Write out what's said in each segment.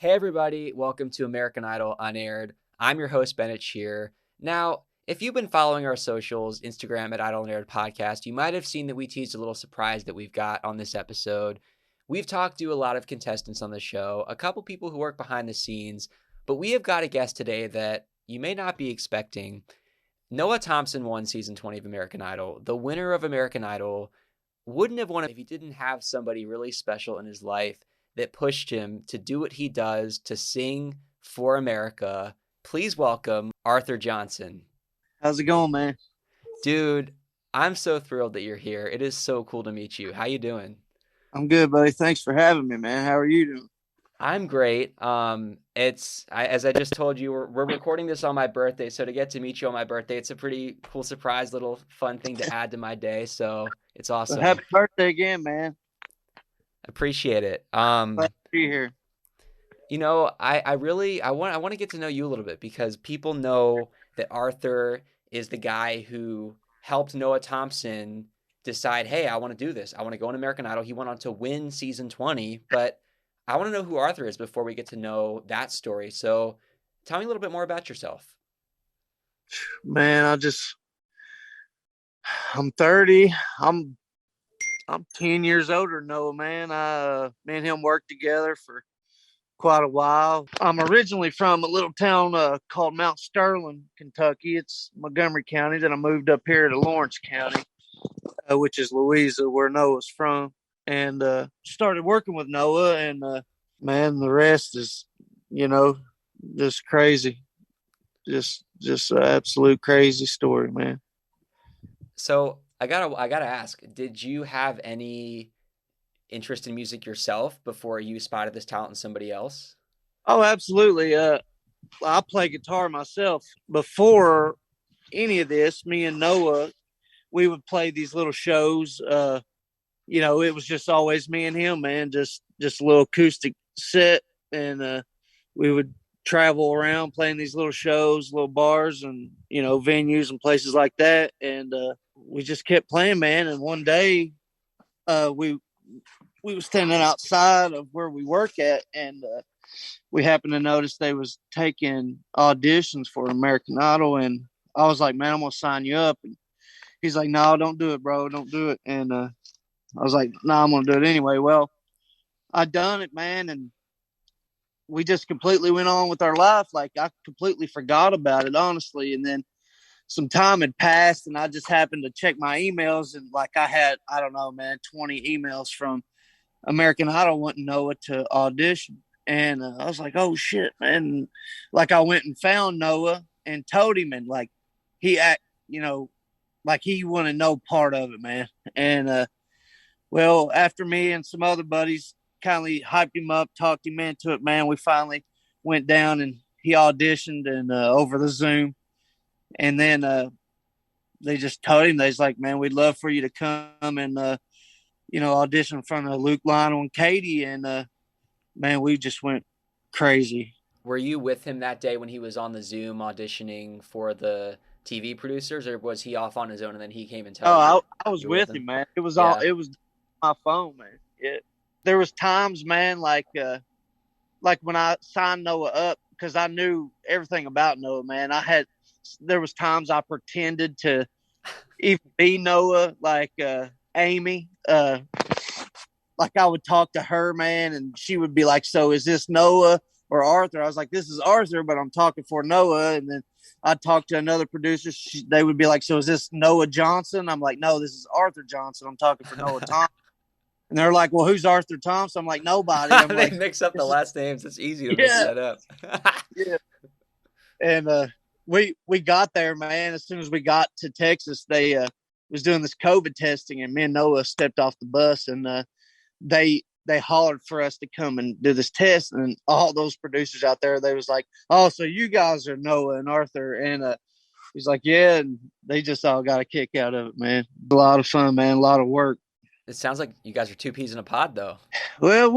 Hey everybody, welcome to American Idol Unaired. I'm your host Bennett here. Now, if you've been following our socials, Instagram at Idol Unaired Podcast, you might have seen that we teased a little surprise that we've got on this episode. We've talked to a lot of contestants on the show, a couple people who work behind the scenes, but we have got a guest today that you may not be expecting. Noah Thompson won season 20 of American Idol. The winner of American Idol wouldn't have won it if he didn't have somebody really special in his life that pushed him to do what he does, to sing for America. Please welcome Arthur Johnson. How's it going, man? Dude, I'm so thrilled that you're here. It is so cool to meet you. How you doing? I'm good, buddy. Thanks for having me, man. How are you doing? I'm great. As I just told you, we're recording this on my birthday, so to get to meet you on my birthday, it's a pretty cool surprise, little fun thing to add to my day. So it's Well, awesome. happy birthday again, man. Appreciate it. Glad to be here. I want to get to know you a little bit because people know that Arthur is the guy who helped Noah Thompson decide, hey, I want to do this. I want to go on American Idol. He went on to win season 20, but I want to know who Arthur is before we get to know that story. So tell me a little bit more about yourself. Man, I'm 30. I'm 10 years older than Noah, man. Me and him worked together for quite a while. I'm originally from a little town called Mount Sterling, Kentucky. It's Montgomery County. Then I moved up here to Lawrence County, which is Louisa, where Noah's from, and started working with Noah. And man, the rest is, you know, just crazy, just an absolute crazy story, man. So I gotta ask, did you have any interest in music yourself before you spotted this talent in somebody else? Oh, absolutely. I play guitar myself. Before any of this, me and Noah, we would play these little shows. It was just always me and him, man. Just a little acoustic set, and we would travel around playing these little shows, little bars, and venues and places like that. And we just kept playing, man. And one day, we were standing outside of where we work at, and we happened to notice they was taking auditions for American Idol, and I was like, man, I'm gonna sign you up. And he's like, no, don't do it, bro, don't do it. And I was like, no, I'm gonna do it anyway. Well, I done it, man, and we just completely went on with our life. Like, I completely forgot about it, honestly. And then some time had passed, and I just happened to check my emails, and like I had, I don't know, man, 20 emails from American Idol wanting Noah to audition. And I was like, oh shit, man. Like, I went and found Noah and told him, and like he act, like he wanted no part of it, man. And well, after me and some other buddies kindly hyped him up, talked him into it, man, we finally went down and he auditioned and over the Zoom. And then they just told him, they's like, man, we'd love for you to come and audition in front of Luke, Lionel, and Katie. And man, we just went crazy. Were you with him that day when he was on the Zoom auditioning for the TV producers, or was he off on his own and then he came and Oh, told you I was you were with with him? him, man. It was all Yeah. it was my phone, man. There was times, man, like when I signed Noah up, because I knew everything about Noah, man. There was times I pretended to even be Noah, like Amy. Like, I would talk to her, man, and she would be like, so is this Noah or Arthur? I was like, this is Arthur, but I'm talking for Noah. And then I'd talk to another producer. They would be like, so is this Noah Johnson? I'm like, no, this is Arthur Johnson. I'm talking for Noah Thompson. And they're like, well, who's Arthur Thompson? I'm like, nobody. I'm They like, mix up the this is, last names. It's easy to mix yeah, that up. yeah. And we got there, man. As soon as we got to Texas, they was doing this COVID testing, and me and Noah stepped off the bus, and they hollered for us to come and do this test. And all those producers out there, they was like, oh, so you guys are Noah and Arthur. And he's like, yeah. And they just all got a kick out of it, man. A lot of fun, man. A lot of work. It sounds like you guys are two peas in a pod, though. Well,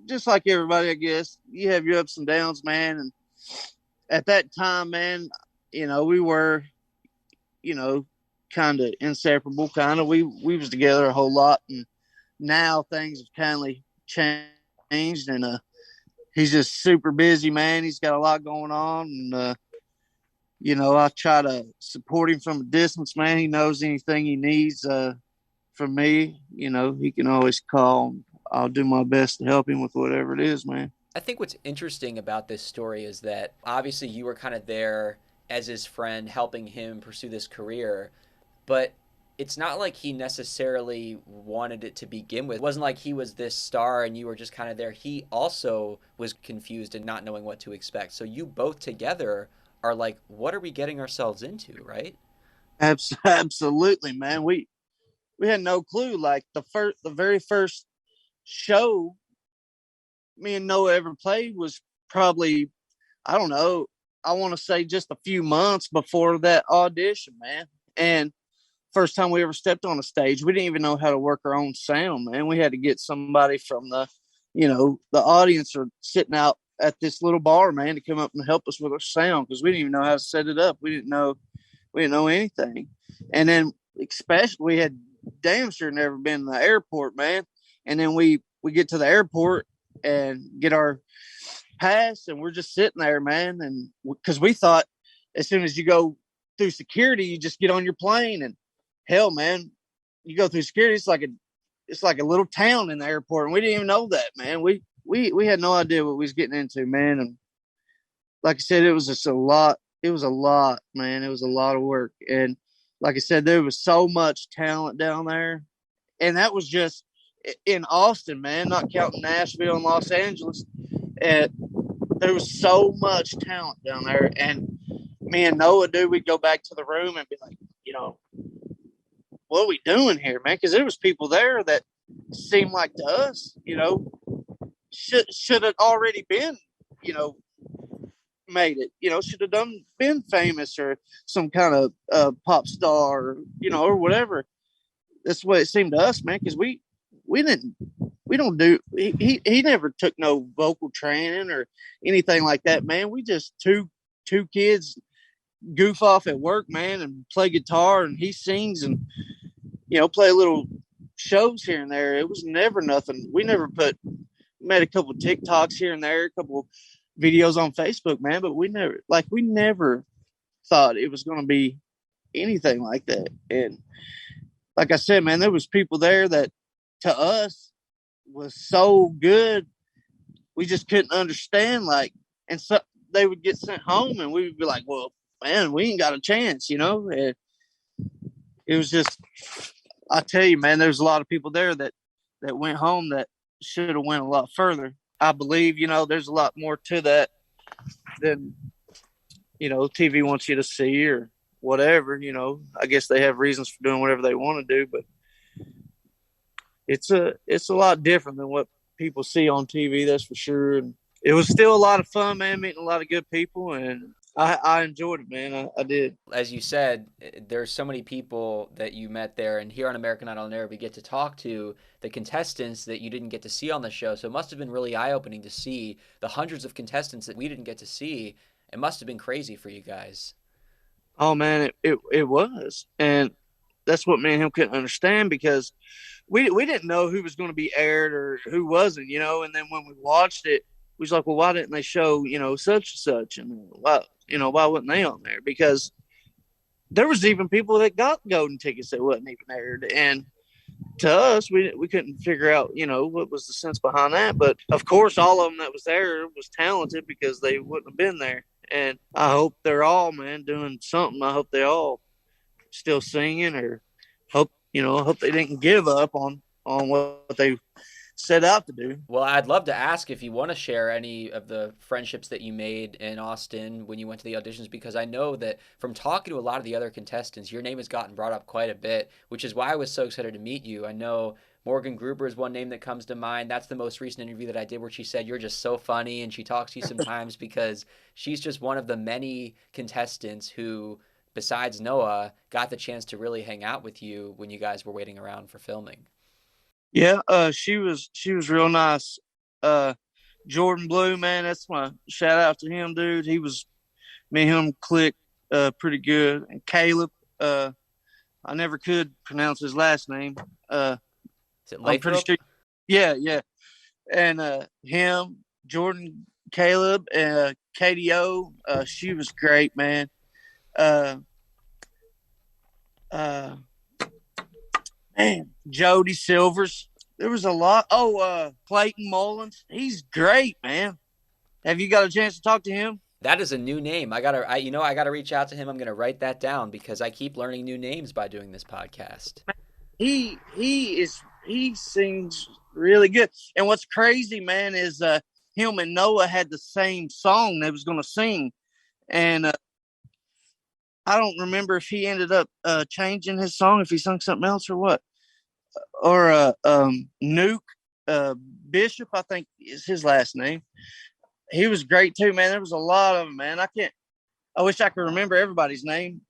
just like everybody, I guess, you have your ups and downs, man. And at that time, man, we were, you know, kind of inseparable. Kind of, we was together a whole lot, and now things have kindly changed, and he's just super busy, man. He's got a lot going on, and I try to support him from a distance, man. He knows anything he needs from me. He can always call. I'll do my best to help him with whatever it is, man. I think what's interesting about this story is that obviously you were kind of there as his friend, helping him pursue this career, but it's not like he necessarily wanted it to begin with. It wasn't like he was this star and you were just kind of there. He also was confused and not knowing what to expect. So you both together are like, what are we getting ourselves into, right? Absolutely, man. We had no clue. Like the very first show me and Noah ever played was probably, I don't know, I want to say just a few months before that audition, man. And first time we ever stepped on a stage, we didn't even know how to work our own sound, man. We had to get somebody from the audience or sitting out at this little bar, man, to come up and help us with our sound because we didn't even know how to set it up. We didn't know anything. And then especially we had damn sure never been in the airport, man. And then we get to the airport and get our pass, and we're just sitting there, man. And because we thought as soon as you go through security, you just get on your plane. And hell, man, you go through security, it's like a little town in the airport, and we didn't even know that, man. We had no idea what we was getting into, man. And like I said, it was just a lot. It was a lot, man. It was a lot of work. And like I said, there was so much talent down there. And that was just in Austin, man, not counting Nashville and Los Angeles. And there was so much talent down there. And me and Noah, dude, we'd go back to the room and be like, what are we doing here, man? Because there was people there that seemed like to us, should have already been, you know, made it, should have been famous or some kind of pop star, or whatever. That's what it seemed to us, man, because we didn't we don't do he never took no vocal training or anything like that, man. We just two kids goof off at work, man, and play guitar, and he sings and play little shows here and there. It was never nothing. We never made a couple TikToks here and there, a couple videos on Facebook, man, but we never thought it was going to be anything like that. And like I said, man, there was people there that to us was so good, we just couldn't understand. And so they would get sent home, and we would be like, "Well, man, we ain't got a chance," And it was just, I tell you, man, there's a lot of people there that went home that should have went a lot further. I believe, there's a lot more to that than TV wants you to see or whatever. I guess they have reasons for doing whatever they want to do, but it's a lot different than what people see on TV. That's for sure. And it was still a lot of fun, man, meeting a lot of good people, and I enjoyed it, man. I did. As you said, there's so many people that you met there, and here on American Idol Unaired, we get to talk to the contestants that you didn't get to see on the show. So it must have been really eye-opening to see the hundreds of contestants that we didn't get to see. It must have been crazy for you guys. Oh man, it was, and that's what me and him couldn't understand because we didn't know who was going to be aired or who wasn't, And then when we watched it, we was like, well, why didn't they show such and such, and why wasn't they on there? Because there was even people that got golden tickets that wasn't even aired, and to us, we couldn't figure out what was the sense behind that. But of course, all of them that was there was talented because they wouldn't have been there. And I hope they're all, man, doing something. I hope they all still singing, or hope they didn't give up on what they set out to do. Well, I'd love to ask if you want to share any of the friendships that you made in Austin when you went to the auditions, because I know that from talking to a lot of the other contestants, your name has gotten brought up quite a bit, which is why I was so excited to meet you. I know Morgan Gruber is one name that comes to mind. That's the most recent interview that I did where she said you're just so funny, and she talks to you sometimes because she's just one of the many contestants who, besides Noah, got the chance to really hang out with you when you guys were waiting around for filming. Yeah, she was real nice. Jordan Blue, man, that's my shout out to him, dude. Me and him clicked pretty good. And Caleb, I never could pronounce his last name. Is it I'm pretty Lathrop? sure. Yeah. And him, Jordan, Caleb, KDO. She was great, man. Uh, uh, man, Jody Silvers. There was a lot. Oh, Clayton Mullins. He's great, man. Have you got a chance to talk to him? That is a new name. I gotta reach out to him. I'm gonna write that down because I keep learning new names by doing this podcast. He sings really good. And what's crazy, man, is him and Noah had the same song they was gonna sing, and I don't remember if he ended up changing his song, if he sung something else or what, or Nuke Bishop, I think is his last name. He was great too, man. There was a lot of them, man. I wish I could remember everybody's name.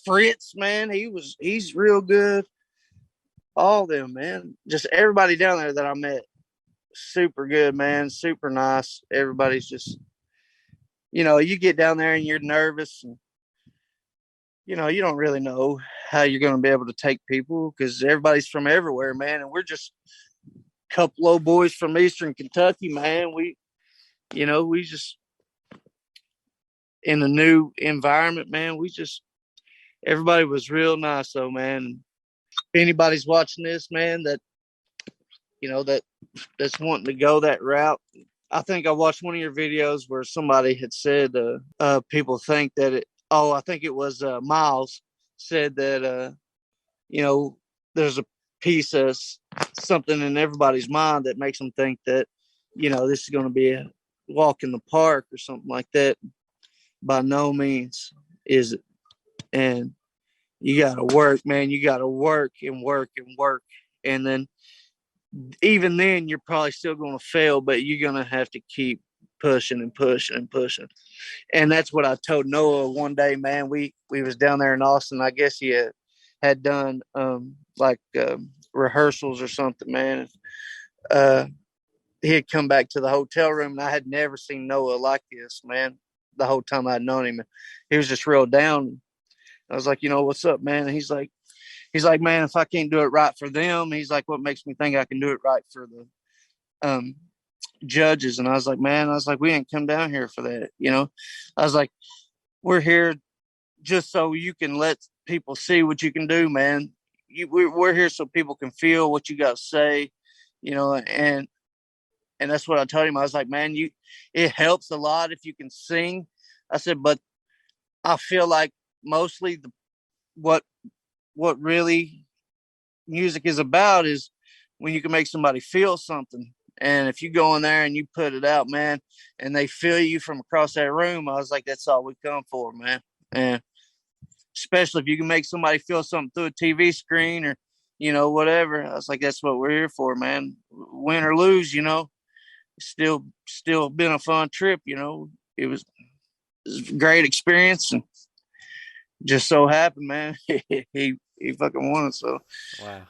Fritz, man, he's real good. All of them, man. Just everybody down there that I met, super good, man. Super nice. Everybody's just, you get down there and you're nervous, and you don't really know how you're going to be able to take people because everybody's from everywhere, man. And we're just a couple old boys from Eastern Kentucky, man. We just in a new environment, man. Everybody was real nice though, man. If anybody's watching this, man, that's wanting to go that route. I think I watched one of your videos where somebody had said people think that I think it was Miles said that there's a piece of something in everybody's mind that makes them think that this is going to be a walk in the park or something like that. By no means is it. And you got to work, man. You got to work and work and work. And then even then, you're probably still going to fail, but you're going to have to keep pushing and pushing and pushing. And that's what I told Noah one day, man. We was down there in Austin. I guess he had done rehearsals or something, man. He had come back to the hotel room, and I had never seen Noah like this, man. The whole time I'd known him, he was just real down. I was like, what's up, man? And he's like, man, if I can't do it right for them, he's like, what makes me think I can do it right for the judges? And I was like, man, we ain't come down here for that. I was like, we're here just so you can let people see what you can do, man. We're here so people can feel what you got to say, and that's what I told him. I was like, man, it helps a lot if you can sing. I said, but I feel like mostly what really music is about is when you can make somebody feel something. And if you go in there and you put it out, man, and they feel you from across that room, I was like, that's all we come for, man. And especially if you can make somebody feel something through a TV screen or, whatever. I was like, that's what we're here for, man. Win or lose, still been a fun trip, It was a great experience, and just so happened, man, he fucking won. So Wow.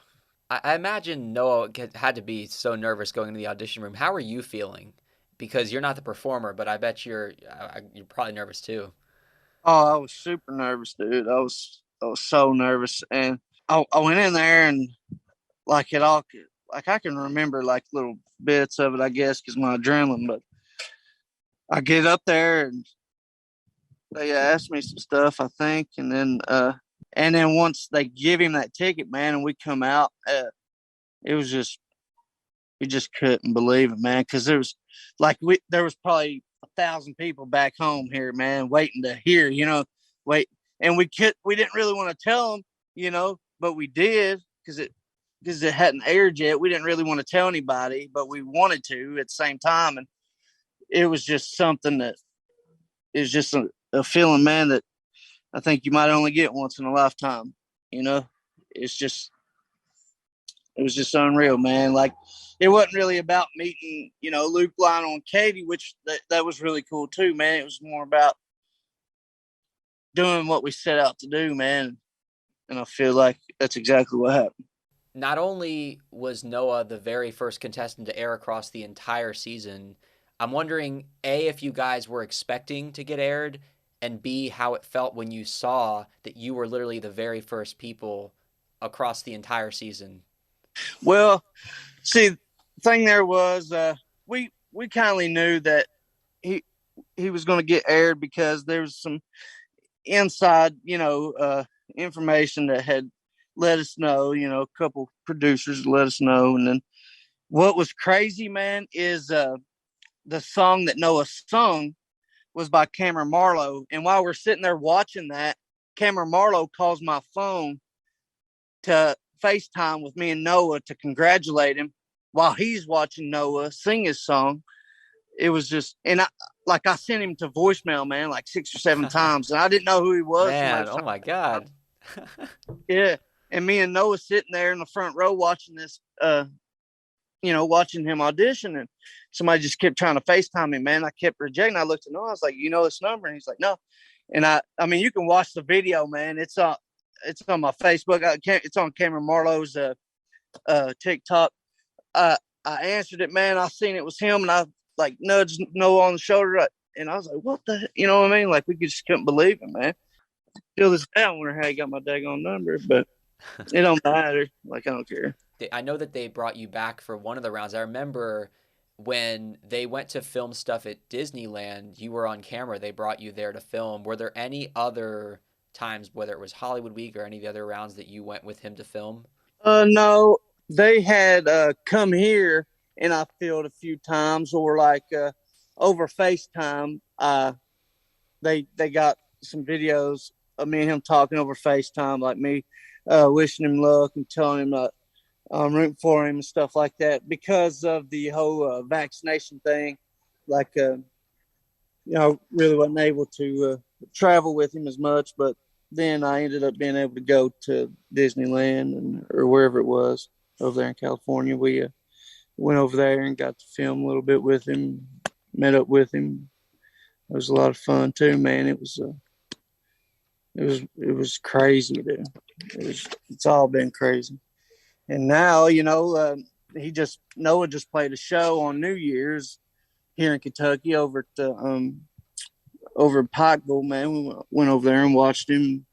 I imagine Noah had to be so nervous going into the audition room. How are you feeling? Because you're not the performer, but I bet you're probably nervous too. I was super nervous, dude. I was so nervous, and I went in there and like it all, like I can remember like little bits of it, I guess, because my adrenaline. But I get up there and they asked me some stuff, I think, and then once they give him that ticket, man, and we come out, it was just we just couldn't believe it, man, because there was probably 1,000 people back home here, man, waiting to hear, wait, and we didn't really want to tell them, but we did because it hadn't aired yet. We didn't really want to tell anybody, but we wanted to at the same time, and it was just something that is just a feeling, man, that I think you might only get once in a lifetime. It's just it was just unreal, man. Like it wasn't really about meeting, Luke, Lionel, and Katie, which that was really cool too, man. It was more about doing what we set out to do, man. And I feel like that's exactly what happened. Not only was Noah the very first contestant to air across the entire season, I'm wondering, A, if you guys were expecting to get aired, and B, how it felt when you saw that you were literally the very first people across the entire season. Well, see, the thing there was we kindly knew that he he was going to get aired because there was some inside, information that had let us know, a couple producers let us know. And then what was crazy, man, is the song that Noah sung was by Cameron Marlowe. And while we're sitting there watching that, Cameron Marlowe calls my phone to FaceTime with me and Noah to congratulate him while he's watching Noah sing his song. It was just, and I sent him to voicemail, man, like 6 or 7 times, and I didn't know who he was. Man, Somebody, oh my God. yeah, and me and Noah sitting there in the front row watching this, watching him audition, and somebody just kept trying to FaceTime me, man. I kept rejecting. I looked at Noah, I was like, you know this number? And he's like, no. And I mean, you can watch the video, man. It's on my Facebook. It's on Cameron Marlowe's TikTok. I answered it, man. I seen it was him, and I like nudged Noah on the shoulder, and I was like, "What the?" You know what I mean? Like we just couldn't believe it, man. Till this day, I wonder how he got my daggone number, but it don't matter. Like I don't care. I know that they brought you back for one of the rounds. I remember when they went to film stuff at Disneyland, you were on camera. They brought you there to film. Were there any other times, whether it was Hollywood Week or any of the other rounds, that you went with him to film? No, they had come here, and I filmed a few times, or like over FaceTime. They got some videos of me and him talking over FaceTime, like me wishing him luck and telling him I'm rooting for him and stuff like that because of the whole vaccination thing. Like, really wasn't able to travel with him as much, but then I ended up being able to go to Disneyland or wherever it was over there in California. We went over there and got to film a little bit with him, met up with him. It was a lot of fun too, man. It was crazy, dude. It's all been crazy. And now, Noah just played a show on New Year's here in Kentucky over at Pikeville, man. We went over there and watched him,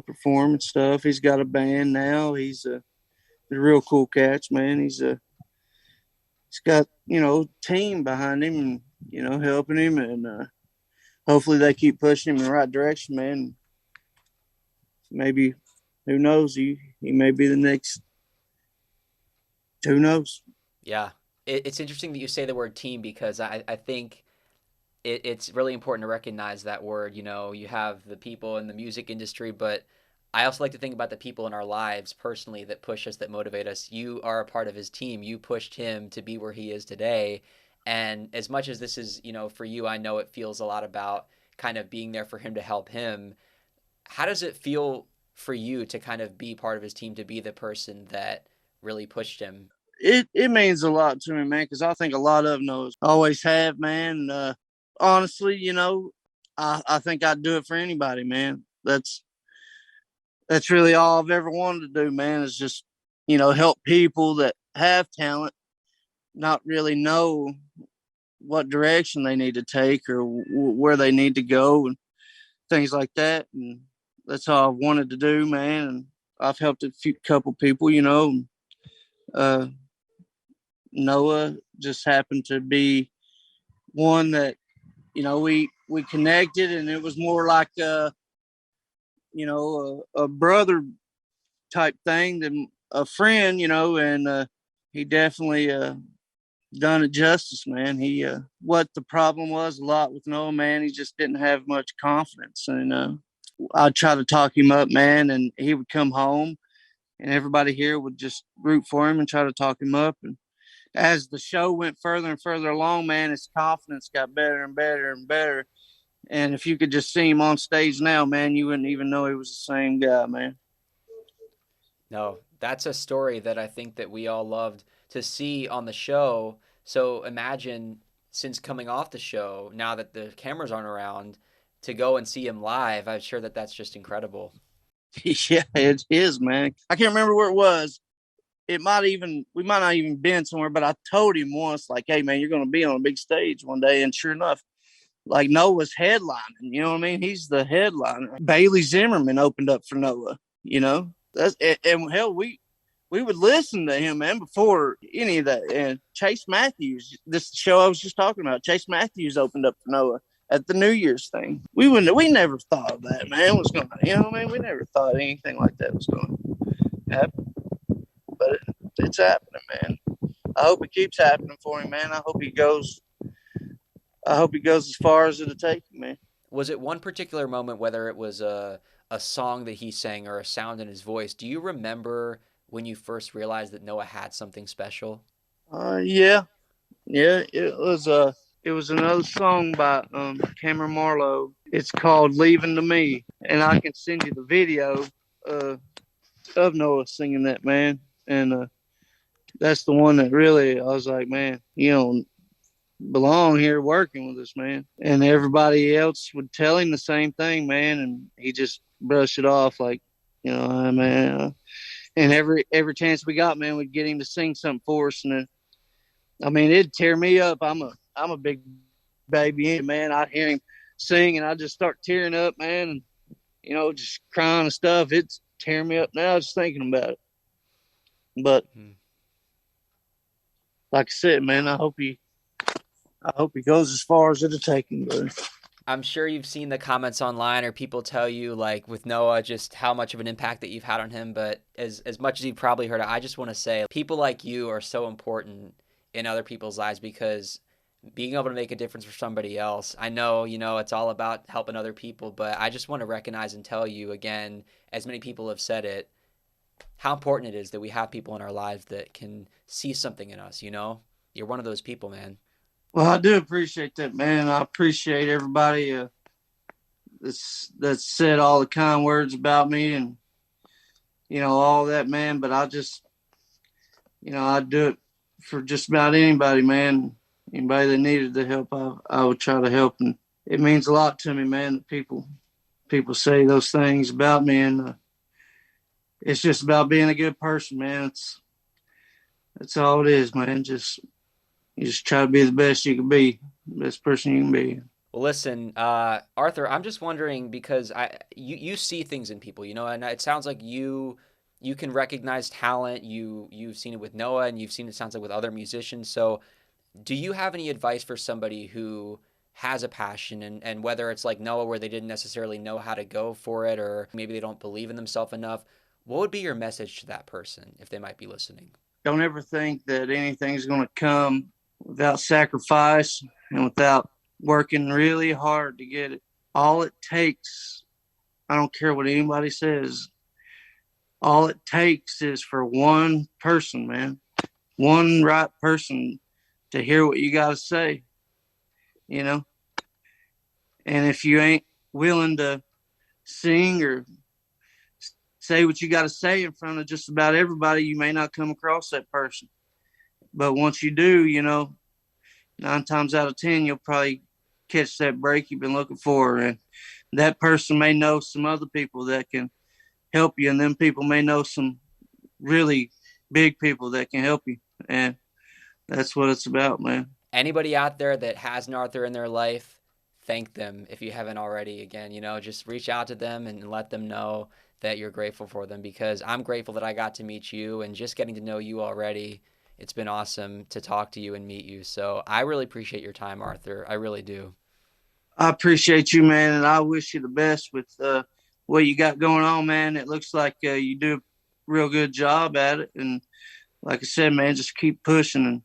perform and stuff. He's got a band now. He's a real cool catch, man. He's got, team behind him and, helping him, and hopefully they keep pushing him in the right direction, man. Maybe, who knows, he may be the next, who knows? Yeah. It's interesting that you say the word team because I think it's really important to recognize that word. You have the people in the music industry, but I also like to think about the people in our lives personally that push us, that motivate us. You are a part of his team. You pushed him to be where he is today. And as much as this is, for you, I know it feels a lot about kind of being there for him to help him. How does it feel for you to kind of be part of his team, to be the person that really pushed him? It means a lot to me, man, because I think a lot of them knows. Always have, man. Honestly, I think I'd do it for anybody, man. That's really all I've ever wanted to do, man, is just, help people that have talent, not really know what direction they need to take or where they need to go and things like that. And that's all I've wanted to do, man. And I've helped a couple people, Noah just happened to be one that, we connected, and it was more like a brother type thing than a friend, and he definitely done it justice, man. What the problem was a lot with Noah, man, he just didn't have much confidence. And I'd try to talk him up, man, and he would come home, and everybody here would just root for him and try to talk him up. And as the show went further and further along, man, his confidence got better and better and better. And if you could just see him on stage now, man, you wouldn't even know he was the same guy, man. No, that's a story that I think that we all loved to see on the show. So imagine, since coming off the show, now that the cameras aren't around, to go and see him live. I'm sure that that's just incredible. Yeah, it is, man. I can't remember where it was. We might not even been somewhere, but I told him once, like, hey, man, you're going to be on a big stage one day. And sure enough, like Noah's headlining, you know what I mean? He's the headliner. Bailey Zimmerman opened up for Noah, That's, and hell, we we would listen to him, man, before any of that. And Chase Matthews, this show I was just talking about, Chase Matthews opened up for Noah at the New Year's thing. We never thought of that, man, was going to, we never thought anything like that was going to happen. But it's happening, man. I hope it keeps happening for him, man. I hope he goes as far as it'll take him, man. Was it one particular moment, whether it was a song that he sang or a sound in his voice? Do you remember when you first realized that Noah had something special? Yeah, yeah. It was another song by Cameron Marlowe. It's called "Leaving to Me," and I can send you the video uh, of Noah singing that, man. And that's the one that really I was like, man, you don't belong here working with us, man. And everybody else would tell him the same thing, man, and he just brushed it off like, man. And every chance we got, man, we'd get him to sing something for us, and I mean, it'd tear me up. I'm a big baby, man. I'd hear him sing, and I'd just start tearing up, man, and just crying and stuff. It's tearing me up now just thinking about it. But like I said, man, I hope he goes as far as it'll take him, brother. I'm sure you've seen the comments online or people tell you, like, with Noah, just how much of an impact that you've had on him. But as much as you've probably heard it, I just want to say people like you are so important in other people's lives, because being able to make a difference for somebody else, I know, it's all about helping other people, but I just want to recognize and tell you again, as many people have said it, how important it is that we have people in our lives that can see something in us. You're one of those people, man. Well, I do appreciate that, man. I appreciate everybody that's said all the kind words about me and all that, man. But I just I do it for just about anybody, man. Anybody that needed the help, I would try to help, and it means a lot to me, man. That people say those things about me, and it's just about being a good person, man. That's all it is, man. You just try to be the best you can be, the best person you can be. Well, listen, Arthur, I'm just wondering, because you see things in people, and it sounds like you can recognize talent. You've seen it with Noah, and you've seen it, sounds like, with other musicians. So do you have any advice for somebody who has a passion, and whether it's like Noah, where they didn't necessarily know how to go for it, or maybe they don't believe in themselves enough? What would be your message to that person if they might be listening? Don't ever think that anything's going to come without sacrifice and without working really hard to get it. All it takes, I don't care what anybody says, all it takes is for one person, man, one right person to hear what you got to say, And if you ain't willing to sing or say what you got to say in front of just about everybody, you may not come across that person. But once you do, 9 times out of 10, you'll probably catch that break you've been looking for. And that person may know some other people that can help you. And them people may know some really big people that can help you. And that's what it's about, man. Anybody out there that has an Arthur in their life, thank them if you haven't already. Again, just reach out to them and let them know that you're grateful for them, because I'm grateful that I got to meet you, and just getting to know you already, it's been awesome to talk to you and meet you. So I really appreciate your time, Arthur. I really do. I appreciate you, man, and I wish you the best with what you got going on, man. It looks like you do a real good job at it, and like I said, man, just keep pushing, and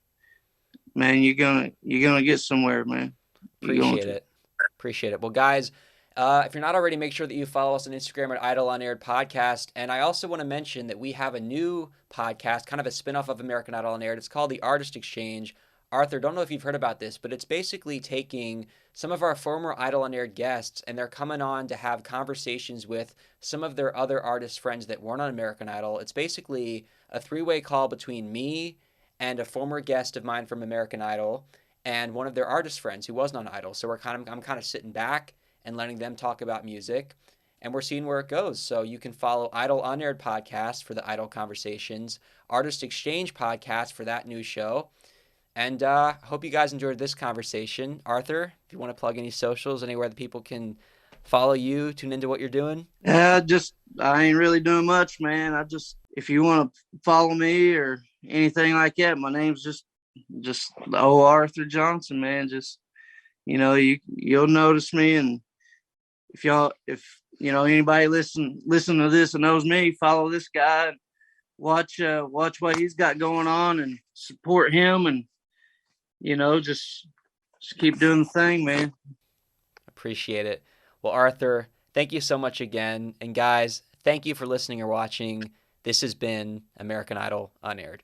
man, you're gonna get somewhere, man. Appreciate it. Well, guys, if you're not already, make sure that you follow us on Instagram at Idol Unaired Podcast. And I also want to mention that we have a new podcast, kind of a spinoff of American Idol Unaired. It's called The Artist Exchange. Arthur, don't know if you've heard about this, but it's basically taking some of our former Idol Unaired guests, and they're coming on to have conversations with some of their other artist friends that weren't on American Idol. It's basically a 3-way call between me and a former guest of mine from American Idol and one of their artist friends who wasn't on Idol. So I'm kind of sitting back and letting them talk about music, and we're seeing where it goes. So you can follow Idol Unaired Podcast for the Idol Conversations, Artist Exchange Podcast for that new show. And hope you guys enjoyed this conversation. Arthur, if you want to plug any socials, anywhere that people can follow you, tune into what you're doing. I ain't really doing much, man. if you want to follow me or anything like that, my name's just the old Arthur Johnson, man. Just you'll notice me, and if anybody listen to this and knows me, follow this guy, and watch what he's got going on, and support him, and just keep doing the thing, man. Appreciate it. Well, Arthur, thank you so much again. And guys, thank you for listening or watching. This has been American Idol Unaired.